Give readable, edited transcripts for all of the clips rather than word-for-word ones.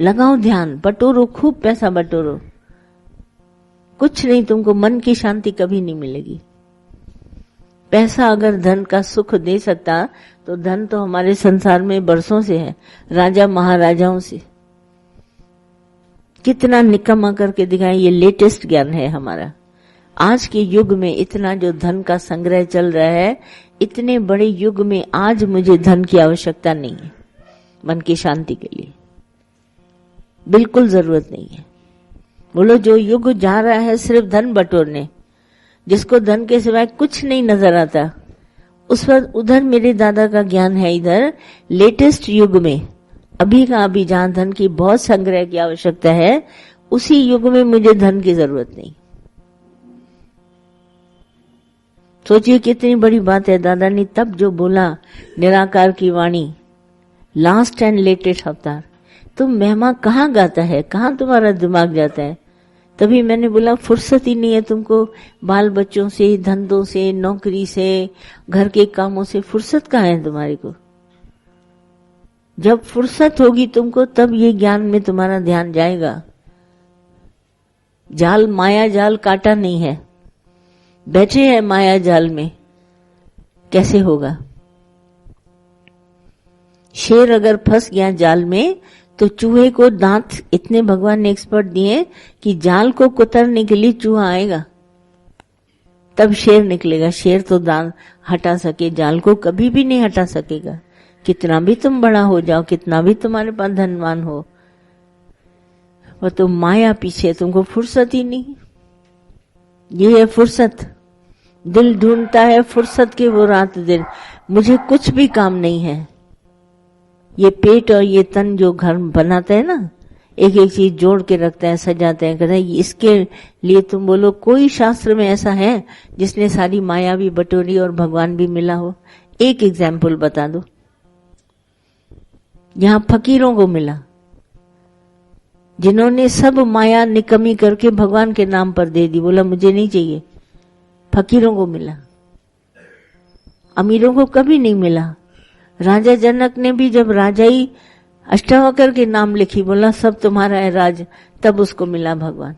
लगाओ ध्यान, बटोरो, खूब पैसा बटोरो, कुछ नहीं, तुमको मन की शांति कभी नहीं मिलेगी। पैसा अगर धन का सुख दे सकता तो धन तो हमारे संसार में बरसों से है, राजा महाराजाओं से। कितना निकम्मा करके दिखाए, ये लेटेस्ट ज्ञान है हमारा। आज के युग में इतना जो धन का संग्रह चल रहा है, इतने बड़े युग में आज मुझे धन की आवश्यकता नहीं है। मन की शांति के लिए बिल्कुल जरूरत नहीं है। बोलो, जो युग जा रहा है सिर्फ धन बटोरने, जिसको धन के सिवाय कुछ नहीं नजर आता, उस पर उधर मेरे दादा का ज्ञान है। इधर लेटेस्ट युग में अभी का अभी जहां धन की बहुत संग्रह की आवश्यकता है, उसी युग में मुझे धन की जरूरत नहीं। सोचिए कितनी बड़ी बात है। दादा ने तब जो बोला, निराकार की वाणी, लास्ट एंड लेटेस्ट अवतार, तुम महिमा कहाँ गाता है, कहाँ तुम्हारा दिमाग जाता है। तभी मैंने बोला, फुर्सत ही नहीं है तुमको, बाल बच्चों से, धंधों से, नौकरी से, घर के कामों से फुर्सत कहाँ है तुम्हारी को। जब फुर्सत होगी तुमको, तब ये ज्ञान में तुम्हारा ध्यान जाएगा। जाल, माया जाल काटा नहीं है, बैठे हैं माया जाल में, कैसे होगा। शेर अगर फंस गया जाल में तो चूहे को दांत इतने भगवान ने एक्सपर्ट दिए कि जाल को कुतरने के लिए चूहा आएगा, तब शेर निकलेगा। शेर तो दांत हटा सके, जाल को कभी भी नहीं हटा सकेगा। कितना भी तुम बड़ा हो जाओ, कितना भी तुम्हारे पास धनवान हो, वो तो माया पीछे, तुमको फुर्सत ही नहीं। ये है फुर्सत। दिल ढूंढता है फुर्सत के वो रात दिन, मुझे कुछ भी काम नहीं है। ये पेट और ये तन जो घर बनाता है ना, एक एक चीज जोड़ के रखता है, सजाते हैं, कहते हैं इसके लिए। तुम बोलो, कोई शास्त्र में ऐसा है जिसने सारी माया भी बटोरी और भगवान भी मिला हो? एक एग्जाम्पल बता दो। यहां फकीरों को मिला, जिन्होंने सब माया निकमी करके भगवान के नाम पर दे दी, बोला मुझे नहीं चाहिए। फकीरों को मिला, अमीरों को कभी नहीं मिला। राजा जनक ने भी जब राजाई अष्टावक्र के नाम लिखी, बोला सब तुम्हारा है राज, तब उसको मिला भगवान।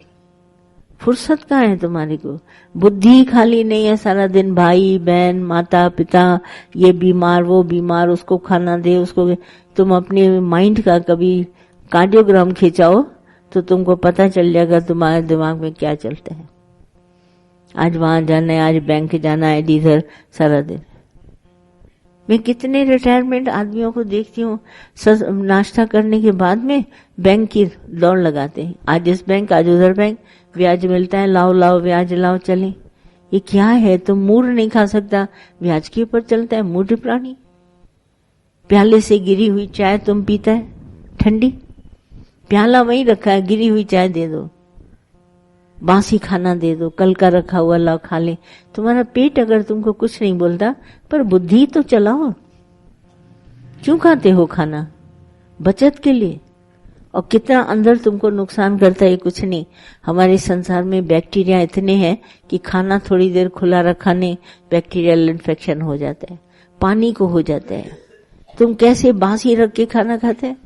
फुर्सत कहाँ है तुम्हारी को? बुद्धि खाली नहीं है, सारा दिन भाई बहन माता पिता, ये बीमार वो बीमार, उसको खाना दे उसको। तुम अपने माइंड का कभी कार्डियोग्राम खिंचाओ तो तुमको पता चल जाएगा तुम्हारे दिमाग में क्या चलता है। आज वहां जाना है, आज बैंक जाना है, इधर सारा दिन। मैं कितने रिटायरमेंट आदमियों को देखती हूँ, नाश्ता करने के बाद में बैंक की दौड़ लगाते हैं, आज इस बैंक आज उधर बैंक, ब्याज मिलता है, लाओ लाओ ब्याज लाओ चले। ये क्या है? तुम मूर नहीं खा सकता, ब्याज के ऊपर चलता है, मूढ़ प्राणी। प्याले से गिरी हुई चाय तुम पीता है, ठंडी, प्याला वहीं रखा है, गिरी हुई चाय दे दो, बासी खाना दे दो, कल का रखा हुआ लाओ खा ले। तुम्हारा पेट अगर तुमको कुछ नहीं बोलता, पर बुद्धि तो चलाओ। क्यों खाते हो खाना? बचत के लिए। और कितना अंदर तुमको नुकसान करता है कुछ नहीं। हमारे संसार में बैक्टीरिया इतने हैं कि खाना थोड़ी देर खुला रखाने बैक्टीरियल इन्फेक्शन हो जाता है, पानी को हो जाता है। तुम कैसे बासी रख के खाना खाते हैं?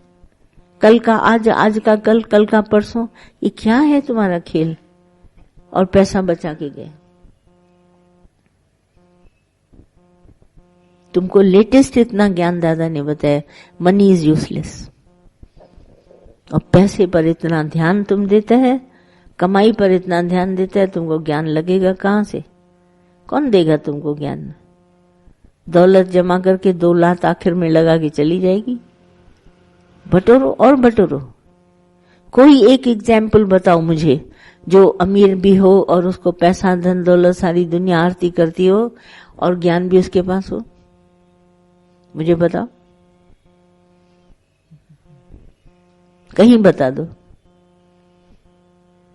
कल का आज, आज का कल, कल का परसों। ये क्या है तुम्हारा खेल? और पैसा बचा के गए। तुमको लेटेस्ट इतना ज्ञान दादा ने बताया, मनी इज यूजलेस। और पैसे पर इतना ध्यान तुम देता है, कमाई पर इतना ध्यान देता है, तुमको ज्ञान लगेगा कहां से? कौन देगा तुमको ज्ञान? दौलत जमा करके 2 लाख आखिर में लगा के चली जाएगी। बटोरो और बटोरो। कोई एक एग्जाम्पल बताओ मुझे, जो अमीर भी हो और उसको पैसा धन दौलत सारी दुनिया आरती करती हो और ज्ञान भी उसके पास हो। मुझे बताओ, कहीं बता दो।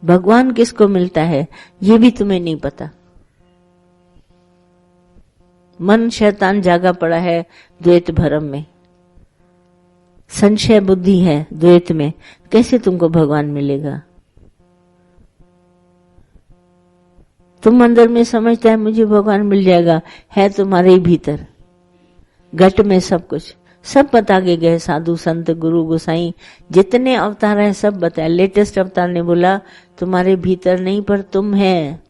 भगवान किसको मिलता है ये भी तुम्हें नहीं पता। मन शैतान जागा पड़ा है द्वैत भरम में, संशय बुद्धि है द्वैत में, कैसे तुमको भगवान मिलेगा? तुम अंदर में समझता है मुझे भगवान मिल जाएगा, है तुम्हारे ही भीतर, घट में सब कुछ। सब बता के गए, साधु संत गुरु गोसाई जितने अवतार हैं सब बताए। लेटेस्ट अवतार ने बोला तुम्हारे भीतर नहीं पर तुम है।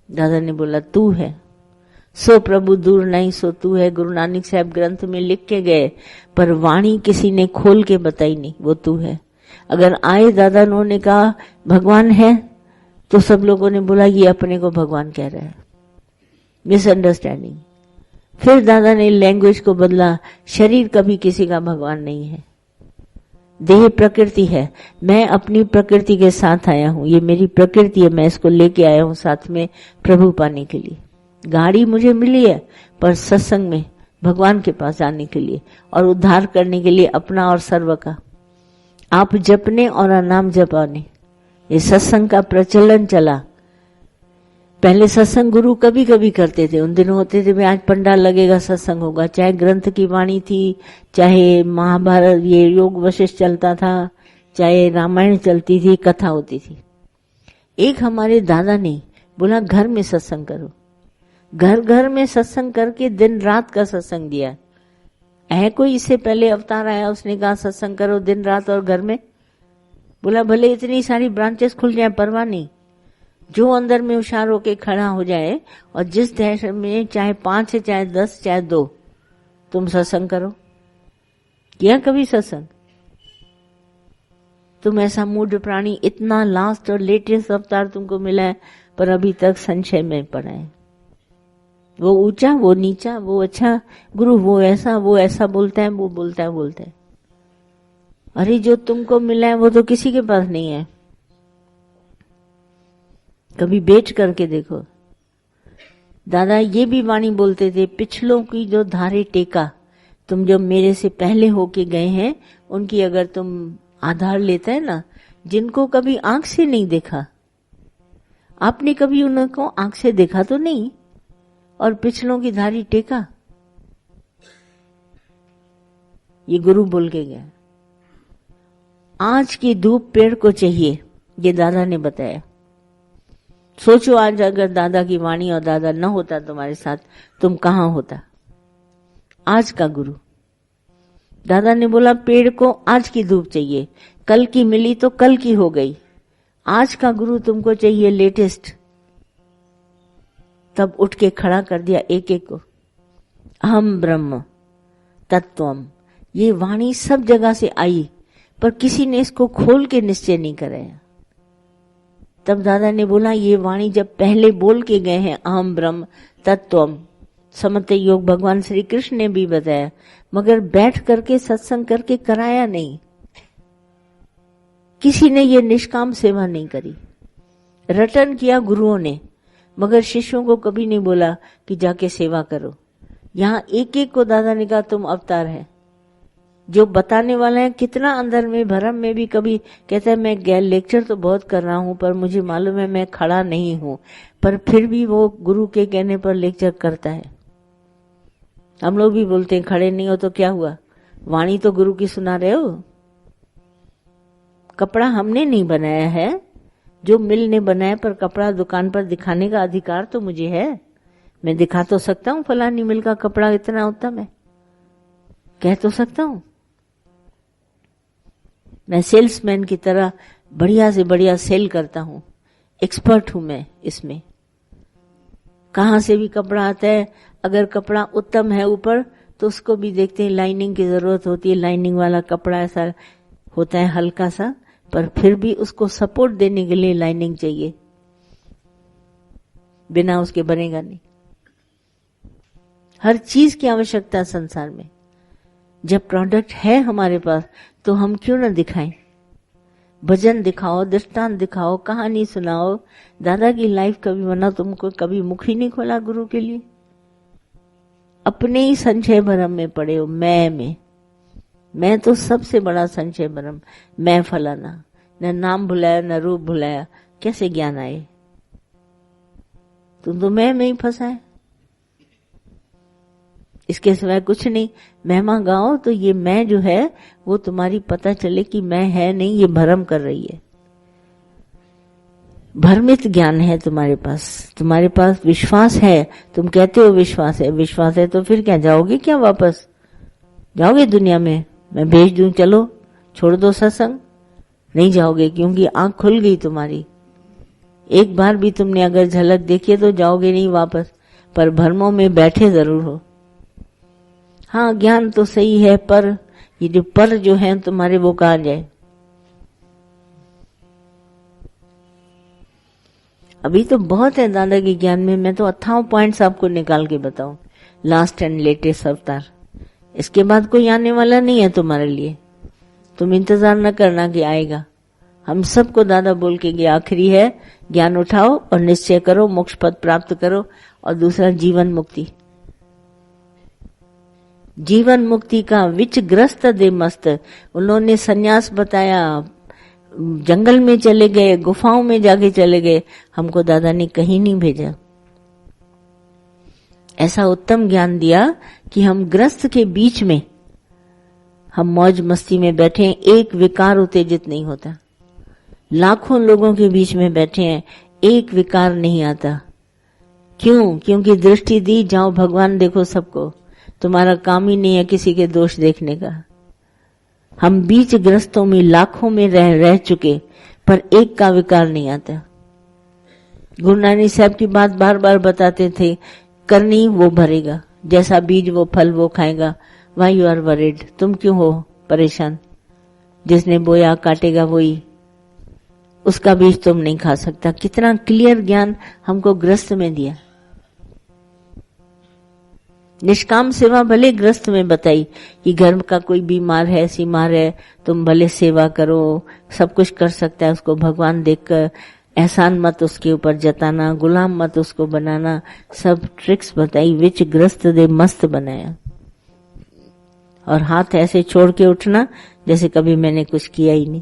दादा ने बोला तू है, सो प्रभु दूर नहीं सो तू है। गुरु नानक साहब ग्रंथ में लिख के गए, पर वाणी किसी ने खोल के बताई नहीं, वो तू है। अगर आए दादा ने कहा भगवान है, तो सब लोगों ने बोला ये अपने को भगवान कह रहा है, मिसअंडरस्टैंडिंग। फिर दादा ने लैंग्वेज को बदला, शरीर कभी किसी का भगवान नहीं है, देह प्रकृति है। मैं अपनी प्रकृति के साथ आया हूं, ये मेरी प्रकृति है, मैं इसको लेके आया हूं साथ में प्रभु पाने के लिए। गाड़ी मुझे मिली है पर सत्संग में भगवान के पास जाने के लिए और उद्धार करने के लिए अपना और सर्व का। आप जपने और नाम जपाने, ये सत्संग का प्रचलन चला। पहले सत्संग गुरु कभी कभी करते थे, उन दिनों होते थे आज पंडाल लगेगा सत्संग होगा, चाहे ग्रंथ की वाणी थी, चाहे महाभारत ये योग वशिष्ठ चलता था, चाहे रामायण चलती थी, कथा होती थी। एक हमारे दादा ने बोला घर में सत्संग करो। घर घर में सत्संग करके दिन रात का सत्संग दिया है। कोई इससे पहले अवतार आया उसने कहा सत्संग करो दिन रात और घर में? बोला भले इतनी सारी ब्रांचेस खुल जाए परवाह नहीं, जो अंदर में होशियार होके खड़ा हो जाए और जिस देश में चाहे 5 है चाहे 10 चाहे 2 तुम सत्संग करो। किया कभी सत्संग? तुम ऐसा मूढ़ प्राणी, इतना लास्ट और लेटेस्ट अवतार तुमको मिला है पर अभी तक संशय में पड़ा है। वो ऊंचा वो नीचा, वो अच्छा गुरु वो ऐसा बोलता है, वो बोलता है। अरे जो तुमको मिला है वो तो किसी के पास नहीं है। कभी बेच करके देखो। दादा ये भी वाणी बोलते थे, पिछलों की जो धारे टेका, तुम जो मेरे से पहले होके गए हैं उनकी अगर तुम आधार लेता है ना, जिनको कभी आंख से नहीं देखा, आपने कभी उनको आंख से देखा तो नहीं, और पिछलों की धारी टेका, ये गुरु बोल के गया। आज की धूप पेड़ को चाहिए, ये दादा ने बताया। सोचो आज अगर दादा की वाणी और दादा न होता तुम्हारे साथ, तुम कहां होता? आज का गुरु दादा ने बोला पेड़ को आज की धूप चाहिए, कल की मिली तो कल की हो गई, आज का गुरु तुमको चाहिए लेटेस्ट। तब उठ के खड़ा कर दिया एक एक को। अहम ब्रह्म तत्वम, ये वाणी सब जगह से आई पर किसी ने इसको खोल के निश्चय नहीं कराया। तब दादा ने बोला ये वाणी जब पहले बोल के गए हैं अहम ब्रह्म तत्वम, समते योग भगवान श्री कृष्ण ने भी बताया, मगर बैठ करके सत्संग करके कराया नहीं। किसी ने ये निष्काम सेवा नहीं करी। रटन किया गुरुओं ने, मगर शिष्यों को कभी नहीं बोला कि जाके सेवा करो। यहाँ एक एक को दादा ने कहा तुम अवतार है। जो बताने वाला है कितना अंदर में भरम में भी कभी कहता है मैं लेक्चर तो बहुत कर रहा हूं पर मुझे मालूम है मैं खड़ा नहीं हूं, पर फिर भी वो गुरु के कहने पर लेक्चर करता है। हम लोग भी बोलते हैं खड़े नहीं हो तो क्या हुआ, वाणी तो गुरु की सुना रहे हो। कपड़ा हमने नहीं बनाया है, जो मिल ने बनाया, पर कपड़ा दुकान पर दिखाने का अधिकार तो मुझे है। मैं दिखा तो सकता हूं फलानी मिल का कपड़ा इतना उत्तम है, कह तो सकता हूं। मैं सेल्समैन की तरह बढ़िया से बढ़िया सेल करता हूं, एक्सपर्ट हूं मैं इसमें। कहां से भी कपड़ा आता है, अगर कपड़ा उत्तम है ऊपर तो उसको भी देखते हैं, लाइनिंग की जरूरत होती है। लाइनिंग वाला कपड़ा ऐसा होता है हल्का सा, पर फिर भी उसको सपोर्ट देने के लिए लाइनिंग चाहिए, बिना उसके बनेगा नहीं। हर चीज की आवश्यकता संसार में। जब प्रोडक्ट है हमारे पास तो हम क्यों न दिखाएं? भजन दिखाओ, दृष्टांत दिखाओ, कहानी सुनाओ। दादा की लाइफ कभी बना, तुमको कभी मुख ही नहीं खोला गुरु के लिए। अपने ही संशय भरम में पड़े हो। मैं तो सबसे बड़ा संशय भरम, मैं फलाना, न नाम भुलाया न रूप भुलाया, कैसे ज्ञान आए? तुम तो मैं में ही फंसा है, इसके सिवाय कुछ नहीं। महिमा गाओ तो ये मैं जो है वो तुम्हारी पता चले कि मैं है नहीं, ये भ्रम कर रही है। भ्रमित ज्ञान है तुम्हारे पास विश्वास है। तुम कहते हो विश्वास है तो फिर क्या जाओगे क्या वापस? जाओगे दुनिया में? मैं भेज दूं, चलो छोड़ दो सत्संग? नहीं जाओगे, क्योंकि आंख खुल गई तुम्हारी। एक बार भी तुमने अगर झलक देखी है तो जाओगे नहीं वापस, पर भ्रमों में बैठे जरूर हो। हाँ, ज्ञान तो सही है, पर ये जो पर जो है तुम्हारे, वो कहाँ जाए? अभी तो बहुत है दादा के ज्ञान में। मैं तो 58 पॉइंट्स आपको निकाल के बताऊं, लास्ट एंड लेटेस्ट अवतार। इसके बाद कोई आने वाला नहीं है तुम्हारे लिए। तुम इंतजार न करना कि आएगा। हम सबको दादा बोल के गया, आखिरी है, ज्ञान उठाओ और निश्चय करो, मोक्ष पद प्राप्त करो। और दूसरा जीवन मुक्ति। जीवन मुक्ति का विच ग्रस्त दे मस्त। उन्होंने सन्यास बताया, जंगल में चले गए, गुफाओं में जाके चले गए। हमको दादा ने कहीं नहीं भेजा। ऐसा उत्तम ज्ञान दिया कि हम ग्रस्त के बीच में, हम मौज मस्ती में बैठे हैं, एक विकार उत्तेजित नहीं होता। लाखों लोगों के बीच में बैठे हैं, एक विकार नहीं आता। क्यों? क्योंकि दृष्टि दी, जाओ भगवान देखो सबको। तुम्हारा काम ही नहीं है किसी के दोष देखने का। हम बीच ग्रस्तों में लाखों में रह चुके, पर एक का विकार नहीं आता। गुरु नानक साहब की बात बार बार बताते थे, करनी वो भरेगा, जैसा बीज वो फल वो खाएगा। Why you are worried? तुम क्यों हो परेशान? जिसने बोया काटेगा वही, उसका बीज तुम नहीं खा सकता। कितना क्लियर ज्ञान हमको ग्रस्त में दिया। निष्काम सेवा भले ग्रस्त में बताई कि घर का कोई बीमार है, सीमार है, तुम भले सेवा करो, सब कुछ कर सकता है, उसको भगवान देखकर एहसान मत उसके ऊपर जताना, गुलाम मत उसको बनाना, सब ट्रिक्स बताई। विच ग्रस्त दे मस्त बनाया। और हाथ ऐसे छोड़ के उठना जैसे कभी मैंने कुछ किया ही नहीं।